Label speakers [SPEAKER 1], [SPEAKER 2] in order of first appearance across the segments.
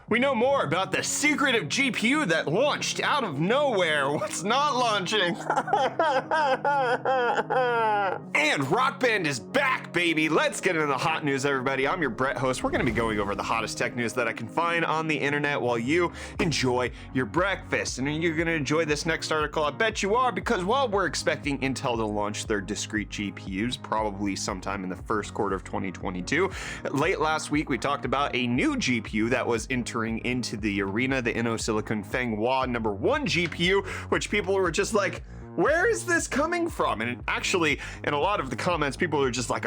[SPEAKER 1] We know more about the secretive GPU that launched out of nowhere. What's not launching? And Rock Band is back, baby. Let's get into the hot news, everybody. I'm your Brett host. We're going to be going over the hottest tech news that I can find on the internet while you enjoy your breakfast. And you're going to enjoy this next article. I bet you are, because while we're expecting Intel to launch their discrete GPUs probably sometime in the first quarter of 2022, late last week we talked about a new GPU that was entering into the arena, the InnoSilicon Fanghua #1 GPU, which people were just like, where is this coming from? And actually, in a lot of the comments, people are just like,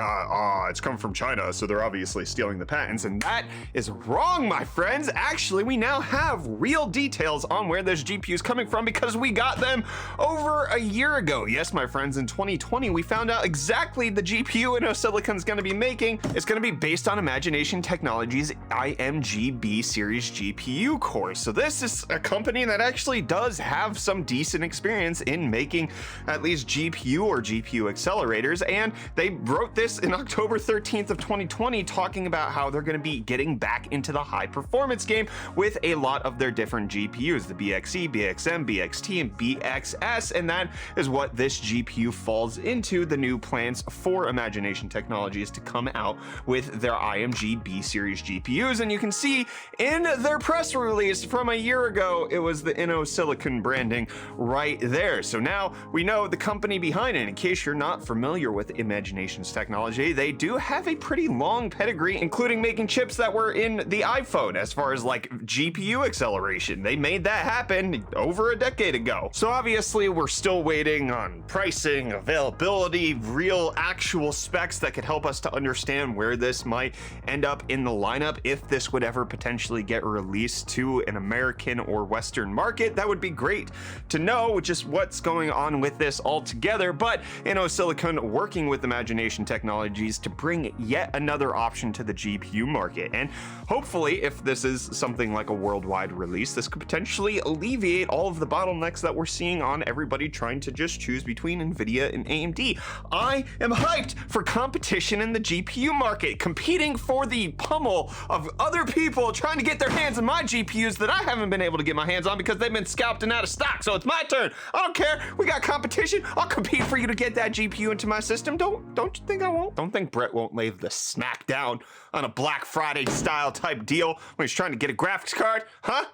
[SPEAKER 1] it's come from China, so they're obviously stealing the patents. And that is wrong, my friends. Actually, we now have real details on where this GPU is coming from because we got them over a year ago. Yes, my friends, in 2020, we found out exactly the GPU InnoSilicon is going to be making. It's going to be based on Imagination Technologies' IMG B series GPU cores. So this is a company that actually does have some decent experience in making at least GPU or GPU accelerators, and they wrote this in October 13th of 2020 talking about how they're going to be getting back into the high performance game with a lot of their different GPUs, the BXE, BXM, BXT, and BXS, and that is what this GPU falls into, the new plans for Imagination Technologies to come out with their IMG B series GPUs. And you can see in their press release from a year ago, it was the InnoSilicon branding right there. So now we know the company behind it. In case you're not familiar with Imagination's technology, they do have a pretty long pedigree, including making chips that were in the iPhone as far as like GPU acceleration. They made that happen over a decade ago. So obviously we're still waiting on pricing, availability, real actual specs that could help us to understand where this might end up in the lineup. If this would ever potentially get released to an American or Western market, that would be great to know just what's going on with this altogether. But InnoSilicon working with Imagination Technologies to bring yet another option to the GPU market. And hopefully, if this is something like a worldwide release, this could potentially alleviate all of the bottlenecks that we're seeing on everybody trying to just choose between NVIDIA and AMD. I am hyped for competition in the GPU market, competing for the pummel of other people trying to get their hands on my GPUs that I haven't been able to get my hands on because they've been scalped and out of stock. So it's my turn. I don't care. We got competition. I'll compete for you to get that GPU into my system. Don't you think I won't? Don't think Brett won't lay the smack down on a Black Friday style type deal when he's trying to get a graphics card, huh?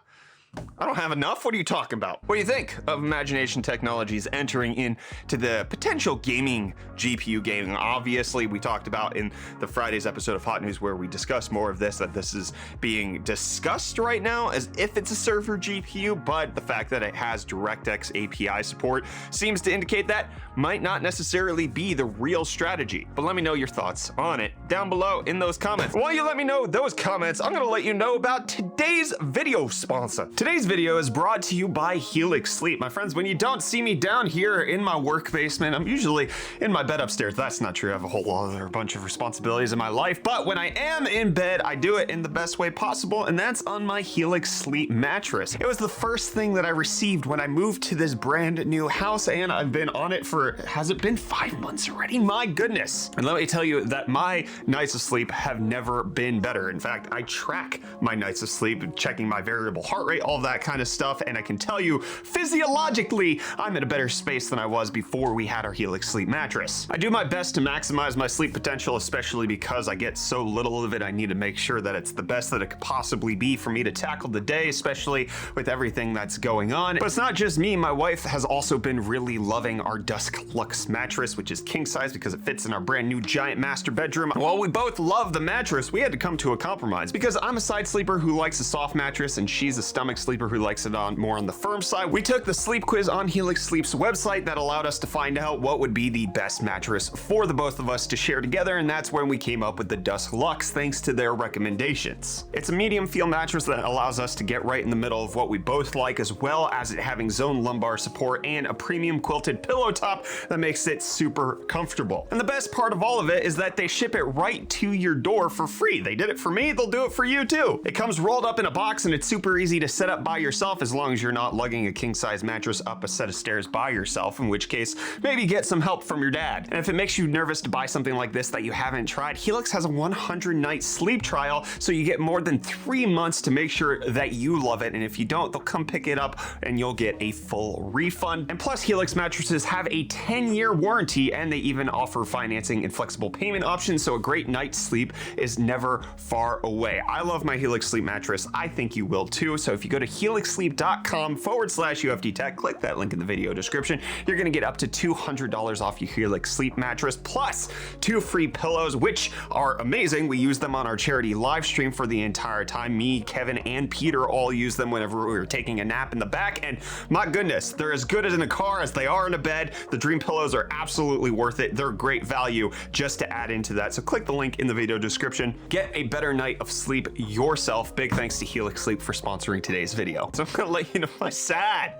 [SPEAKER 1] I don't have enough. What are you talking about? What do you think of Imagination Technologies entering into the potential gaming GPU gaming? Obviously, we talked about in the Friday's episode of Hot News where we discussed more of this, that this is being discussed right now as if it's a server GPU, but the fact that it has DirectX API support seems to indicate that might not necessarily be the real strategy. But let me know your thoughts on it down below in those comments. While you let me know those comments, I'm going to let you know about today's video sponsor. Today's video is brought to you by Helix Sleep. My friends, when you don't see me down here in my work basement, I'm usually in my bed upstairs. That's not true. I have a whole other bunch of responsibilities in my life, but when I am in bed, I do it in the best way possible, and that's on my Helix Sleep mattress. It was the first thing that I received when I moved to this brand new house, and I've been on it for, has it been 5 months already? My goodness. And let me tell you that my nights of sleep have never been better. In fact, I track my nights of sleep, checking my variable heart rate, all that kind of stuff, and I can tell you physiologically I'm in a better space than I was before we had our Helix Sleep mattress. I do my best to maximize my sleep potential, especially because I get so little of it. I need to make sure that it's the best that it could possibly be for me to tackle the day, especially with everything that's going on. But it's not just me. My wife has also been really loving our Dusk Lux mattress, which is king size because it fits in our brand new giant master bedroom. While we both love the mattress, we had to come to a compromise because I'm a side sleeper who likes a soft mattress and she's a stomach sleeper who likes it more on the firm side. We took the sleep quiz on Helix Sleep's website that allowed us to find out what would be the best mattress for the both of us to share together, and that's when we came up with the Dusk Lux thanks to their recommendations. It's a medium feel mattress that allows us to get right in the middle of what we both like, as well as it having zone lumbar support and a premium quilted pillow top that makes it super comfortable. And the best part of all of it is that they ship it right to your door for free. They did it for me, they'll do it for you too. It comes rolled up in a box and it's super easy to set set up by yourself, as long as you're not lugging a king-size mattress up a set of stairs by yourself, in which case maybe get some help from your dad. And if it makes you nervous to buy something like this that you haven't tried, Helix has a 100-night sleep trial, so you get more than 3 months to make sure that you love it, and if you don't, they'll come pick it up and you'll get a full refund. And plus, Helix mattresses have a 10-year warranty, and they even offer financing and flexible payment options, so a great night's sleep is never far away. I love my Helix sleep mattress. I think you will too. So if you go to helixsleep.com/UFD Tech, click that link in the video description, you're gonna get up to $200 off your Helix sleep mattress, plus 2 free pillows, which are amazing. We use them on our charity live stream for the entire time. Me, Kevin, and Peter all use them whenever we were taking a nap in the back, and my goodness, they're as good as in a car as they are in a bed. The Dream pillows are absolutely worth it. They're great value just to add into that. So click the link in the video description. Get a better night of sleep yourself. Big thanks to Helix Sleep for sponsoring today's video. So I'm gonna let you know my sad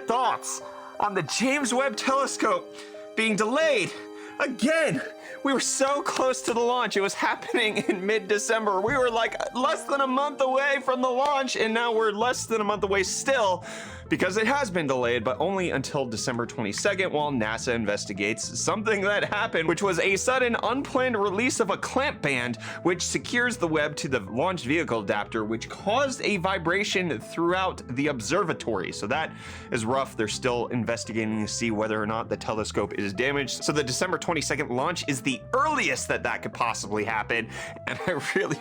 [SPEAKER 1] thoughts on the James Webb Telescope being delayed again. We were so close to the launch. It was happening in mid-December. We were like less than a month away from the launch, and now we're less than a month away still, because it has been delayed, but only until December 22nd while NASA investigates something that happened, which was a sudden unplanned release of a clamp band which secures the Webb to the launch vehicle adapter, which caused a vibration throughout the observatory. So that is rough. They're still investigating to see whether or not the telescope is damaged. So the December 22nd launch is the earliest that could possibly happen, and I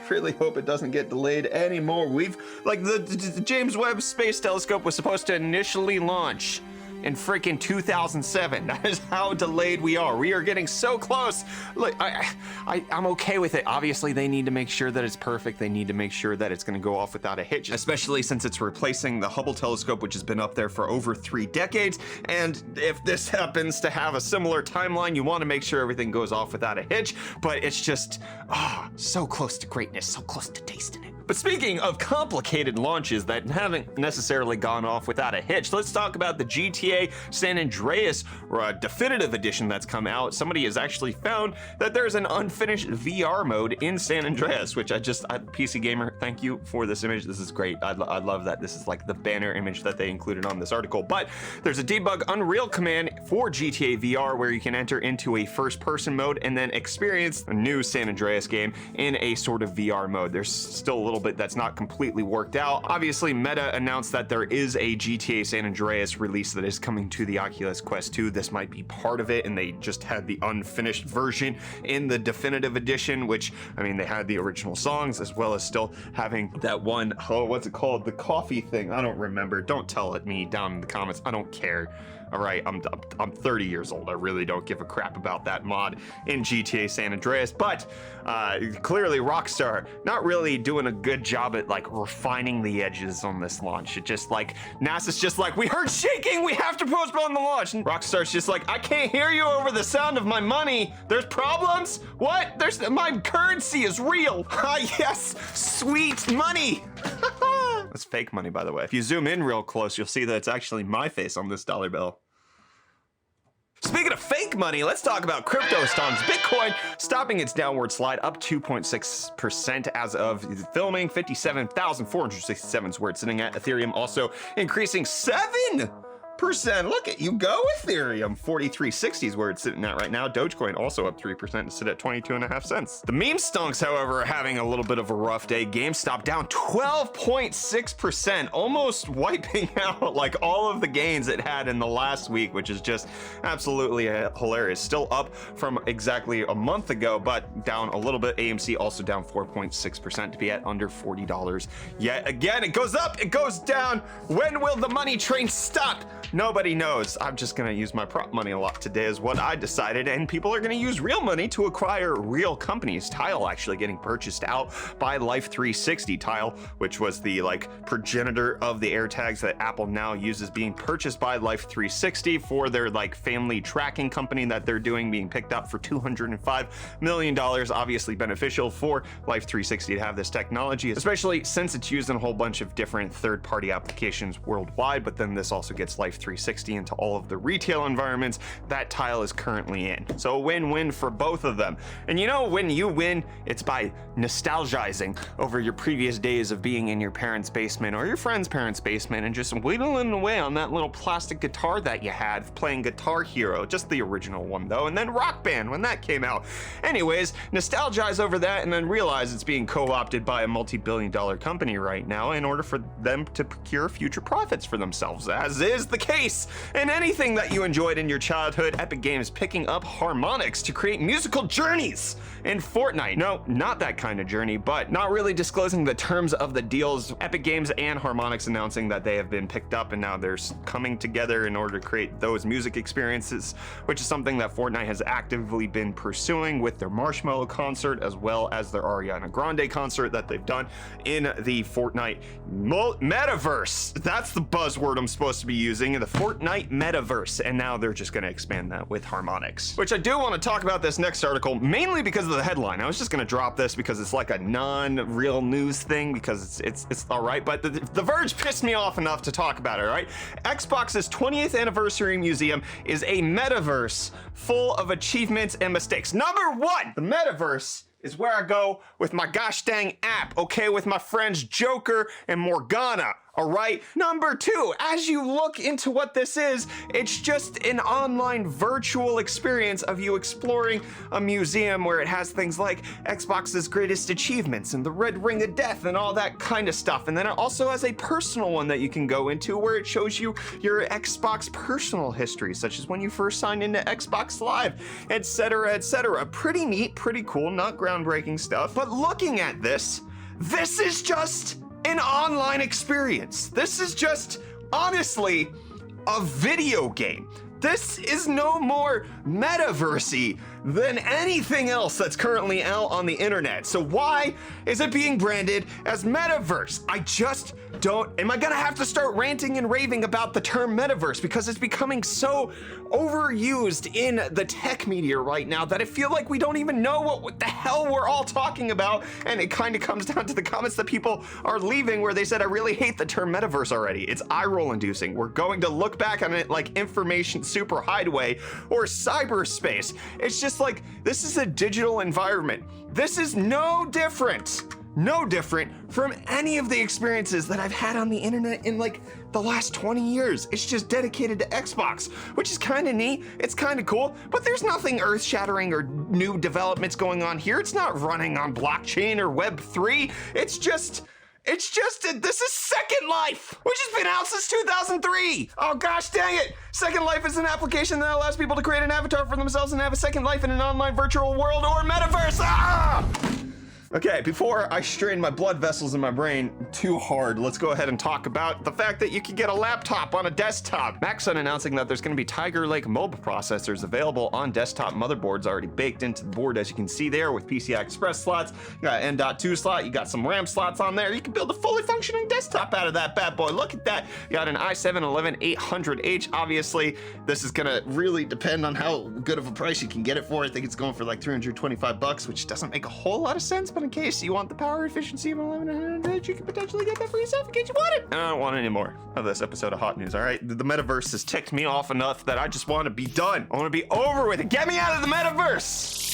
[SPEAKER 1] really hope it doesn't get delayed anymore. We've, like, the James Webb Space Telescope was supposed to initially launch in freaking 2007. That is how delayed we are. We are getting so close. Look, I'm okay with it. Obviously, they need to make sure that it's perfect. They need to make sure that it's going to go off without a hitch, especially since it's replacing the Hubble telescope, which has been up there for over 3 decades. And if this happens to have a similar timeline, you want to make sure everything goes off without a hitch. But it's just, so close to greatness, so close to tasting it. But speaking of complicated launches that haven't necessarily gone off without a hitch, let's talk about the GTA San Andreas definitive edition that's come out. Somebody has actually found that there's an unfinished VR mode in San Andreas, which PC Gamer, thank you for this image. This is great. I love that. This is like the banner image that they included on this article. But there's a debug Unreal command for GTA VR where you can enter into a first-person mode and then experience a new San Andreas game in a sort of VR mode. There's still a little bit that's not completely worked out. Obviously, Meta announced that there is a GTA San Andreas release that is coming to the Oculus Quest 2. This might be part of it, and they just had the unfinished version in the definitive edition, which, I mean, they had the original songs as well as still having that one, what's it called? The coffee thing. I don't remember. Don't tell it me down in the comments. I don't care. All right, I'm 30 years old. I really don't give a crap about that mod in GTA San Andreas, but clearly Rockstar not really doing a good job at like refining the edges on this launch. It just like, NASA's just like, we heard shaking, we have to postpone the launch. And Rockstar's just like, I can't hear you over the sound of my money. There's problems? What? My currency is real. Ah, yes, sweet money. That's fake money, by the way. If you zoom in real close, you'll see that it's actually my face on this dollar bill. Speaking of fake money, let's talk about Cryptostonks. Bitcoin stopping its downward slide, up 2.6% as of filming. 57,467 is where it's sitting at. Ethereum also increasing 7%. Look at you go, Ethereum. 43.60 is where it's sitting at right now. Dogecoin also up 3% to sit at 22.5 cents. The meme stonks, however, are having a little bit of a rough day. GameStop down 12.6%, almost wiping out like all of the gains it had in the last week, which is just absolutely hilarious. Still up from exactly a month ago, but down a little bit. AMC also down 4.6% to be at under $40. Yet again, it goes up, it goes down. When will the money train stop? Nobody knows. I'm just gonna use my prop money a lot today is what I decided, and people are gonna use real money to acquire real companies. Tile actually getting purchased out by Life360. Tile, which was the like progenitor of the AirTags that Apple now uses, being purchased by Life360 for their like family tracking company that they're doing, being picked up for $205 million. Obviously beneficial for Life360 to have this technology, especially since it's used in a whole bunch of different third-party applications worldwide, but then this also gets Life360 Life 360 into all of the retail environments that Tile is currently in. So a win-win for both of them. And you know, when you win, it's by nostalgizing over your previous days of being in your parents' basement or your friend's parents' basement and just whittling away on that little plastic guitar that you had playing Guitar Hero, just the original one though, and then Rock Band when that came out. Anyways, nostalgize over that and then realize it's being co-opted by a multi-billion-dollar company right now in order for them to procure future profits for themselves, as is the case in anything that you enjoyed in your childhood. Epic Games picking up Harmonix to create musical journeys in Fortnite. No, not that kind of journey, but not really disclosing the terms of the deals. Epic Games and Harmonix announcing that they have been picked up and now they're coming together in order to create those music experiences, which is something that Fortnite has actively been pursuing with their Marshmello concert as well as their Ariana Grande concert that they've done in the Fortnite metaverse. That's the buzzword I'm supposed to be using, the Fortnite metaverse, and now they're just going to expand that with Harmonix, which I do want to talk about this next article mainly because of the headline. I was just going to drop this because it's like a non-real news thing because it's all right, but the Verge pissed me off enough to talk about it. All right, Xbox's 20th anniversary museum is a metaverse full of achievements and mistakes. Number one, the metaverse is where I go with my gosh dang app, okay, with my friends Joker and Morgana. All right. Number two, as you look into what this is, it's just an online virtual experience of you exploring a museum where it has things like Xbox's greatest achievements and the Red Ring of Death and all that kind of stuff. And then it also has a personal one that you can go into where it shows you your Xbox personal history, such as when you first signed into Xbox Live, etc., etc. Pretty neat, pretty cool, not groundbreaking stuff. But looking at this is just an online experience. This is just, honestly, a video game. This is no more metaversy than anything else that's currently out on the internet. So why is it being branded as metaverse? I just don't. Am I gonna have to start ranting and raving about the term metaverse because it's becoming so overused in the tech media right now that I feel like we don't even know what the hell we're all talking about, and it kind of comes down to the comments that people are leaving where they said, I really hate the term metaverse already. It's eye-roll inducing. We're going to look back on it like information super hideaway or cyberspace. It's just like, this is a digital environment. This is no different from any of the experiences that I've had on the internet in like the last 20 years. It's just dedicated to Xbox, which is kind of neat. It's kind of cool, but there's nothing earth-shattering or new developments going on here. It's not running on blockchain or Web3. This is Second Life, which has been out since 2003. Oh gosh dang it. Second Life is an application that allows people to create an avatar for themselves and have a second life in an online virtual world or metaverse. Ah! Okay, before I strain my blood vessels in my brain too hard, let's go ahead and talk about the fact that you can get a laptop on a desktop. Maxon announcing that there's going to be Tiger Lake mobile processors available on desktop motherboards already baked into the board, as you can see there, with PCI Express slots. You got an M.2 slot, you got some RAM slots on there. You can build a fully functioning desktop out of that bad boy. Look at that. You got an i7-11800H. Obviously, this is going to really depend on how good of a price you can get it for. I think it's going for like $325, which doesn't make a whole lot of sense, but in case you want the power efficiency of an 1100, you can potentially get that for yourself in case you want it. I don't want any more of this episode of Hot News, all right? The metaverse has ticked me off enough that I just want to be done. I want to be over with it. Get me out of the metaverse!